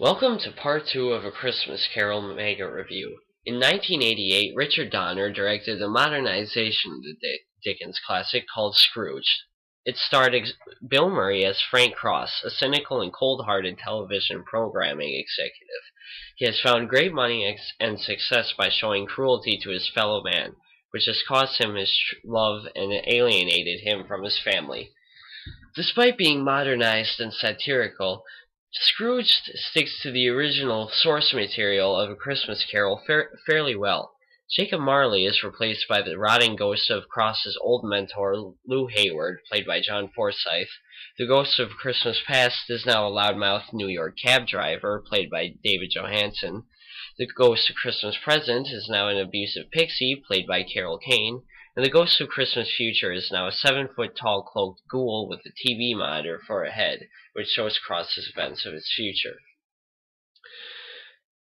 Welcome to part 2 of A Christmas Carol Megareview. In 1988, Richard Donner directed a modernization of the Dickens classic called Scrooge. It starred Bill Murray as Frank Cross, a cynical and cold-hearted television programming executive. He has found great money and success by showing cruelty to his fellow man, which has cost him his love and alienated him from his family. Despite being modernized and satirical, Scrooge sticks to the original source material of A Christmas Carol fairly well. Jacob Marley is replaced by the rotting ghost of Cross's old mentor, Lou Hayward, played by John Forsythe. The ghost of Christmas Past is now a loudmouth New York cab driver, played by David Johansen. The ghost of Christmas Present is now an abusive pixie, played by Carol Kane. And the ghost of Christmas Future is now a 7-foot-tall cloaked ghoul with a TV monitor for a head, which shows Cross's events of his future.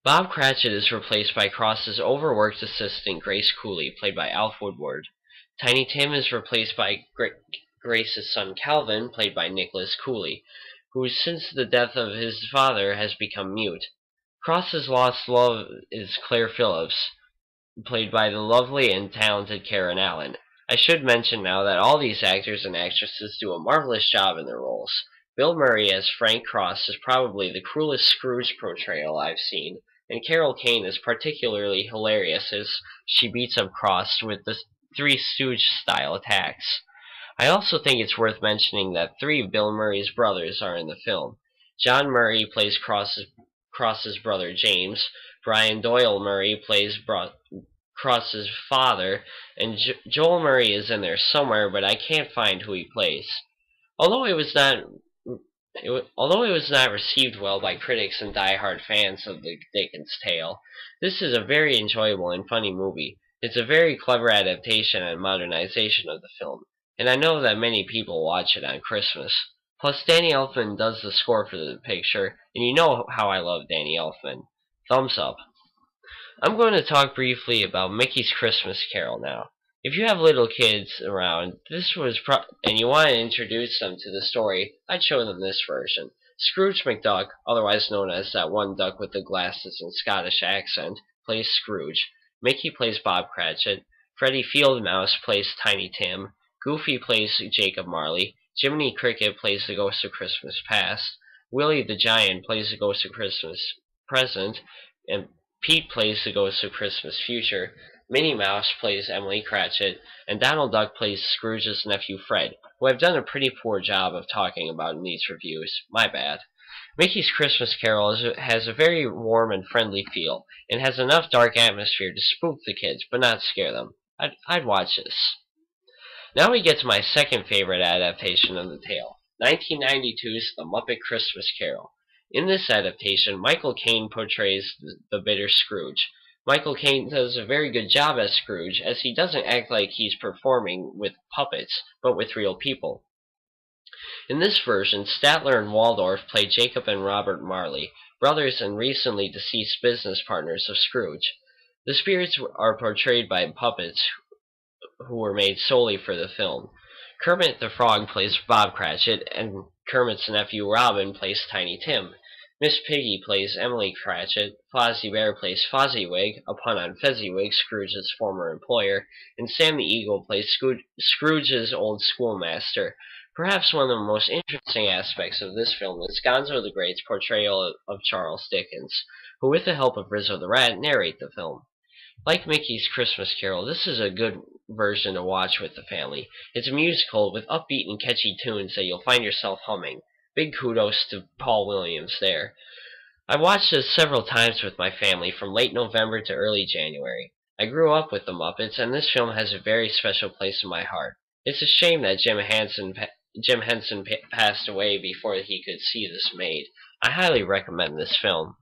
Bob Cratchit is replaced by Cross's overworked assistant Grace Cooley, played by Alf Woodward. Tiny Tim is replaced by Grace's son Calvin, played by Nicholas Cooley, who since the death of his father has become mute. Cross's lost love is Claire Phillips, played by the lovely and talented Karen Allen. I should mention now that all these actors and actresses do a marvelous job in their roles. Bill Murray as Frank Cross is probably the cruelest Scrooge portrayal I've seen, and Carol Kane is particularly hilarious as she beats up Cross with the Three Stooges-style attacks. I also think it's worth mentioning that 3 of Bill Murray's brothers are in the film. John Murray plays Cross's brother James, Brian Doyle Murray plays Cross's father, and Joel Murray is in there somewhere, but I can't find who he plays. Although it was not received well by critics and die-hard fans of the Dickens tale, this is a very enjoyable and funny movie. It's a very clever adaptation and modernization of the film, and I know that many people watch it on Christmas. Plus, Danny Elfman does the score for the picture, and you know how I love Danny Elfman. Thumbs up. I'm going to talk briefly about Mickey's Christmas Carol now. If you have little kids around, and you want to introduce them to the story, I'd show them this version. Scrooge McDuck, otherwise known as that one duck with the glasses and Scottish accent, plays Scrooge. Mickey plays Bob Cratchit. Freddie Fieldmouse plays Tiny Tim. Goofy plays Jacob Marley. Jiminy Cricket plays the Ghost of Christmas Past. Willie the Giant plays the Ghost of Christmas Present. And Pete plays the Ghost of Christmas Future. Minnie Mouse plays Emily Cratchit, and Donald Duck plays Scrooge's nephew Fred, who I've done a pretty poor job of talking about in these reviews. My bad. Mickey's Christmas Carol has a very warm and friendly feel, and has enough dark atmosphere to spook the kids, but not scare them. I'd watch this. Now we get to my second favorite adaptation of the tale, 1992's The Muppet Christmas Carol. In this adaptation, Michael Caine portrays the bitter Scrooge. Michael Caine does a very good job as Scrooge, as he doesn't act like he's performing with puppets, but with real people. In this version, Statler and Waldorf play Jacob and Robert Marley, brothers and recently deceased business partners of Scrooge. The spirits are portrayed by puppets who were made solely for the film. Kermit the Frog plays Bob Cratchit, and Kermit's nephew Robin plays Tiny Tim. Miss Piggy plays Emily Cratchit, Fozzie Bear plays Fozziewig, a pun on Fezziwig, Scrooge's former employer, and Sam the Eagle plays Scrooge's old schoolmaster. Perhaps one of the most interesting aspects of this film is Gonzo the Great's portrayal of Charles Dickens, who with the help of Rizzo the Rat narrate the film. Like Mickey's Christmas Carol, this is a good version to watch with the family. It's a musical with upbeat and catchy tunes that you'll find yourself humming. Big kudos to Paul Williams there. I watched this several times with my family from late November to early January. I grew up with the Muppets, and this film has a very special place in my heart. It's a shame that Jim Henson passed away before he could see this made. I highly recommend this film.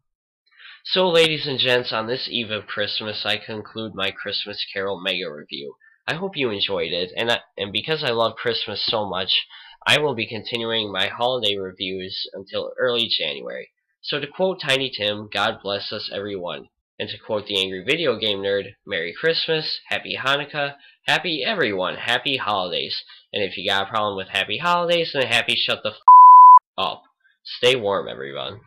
So, ladies and gents, on this eve of Christmas, I conclude my Christmas Carol Mega Review. I hope you enjoyed it, and because I love Christmas so much, I will be continuing my holiday reviews until early January. So to quote Tiny Tim, God bless us everyone. And to quote the Angry Video Game Nerd, Merry Christmas, Happy Hanukkah, Happy everyone, Happy Holidays. And if you got a problem with Happy Holidays, then happy shut the up. Stay warm, everyone.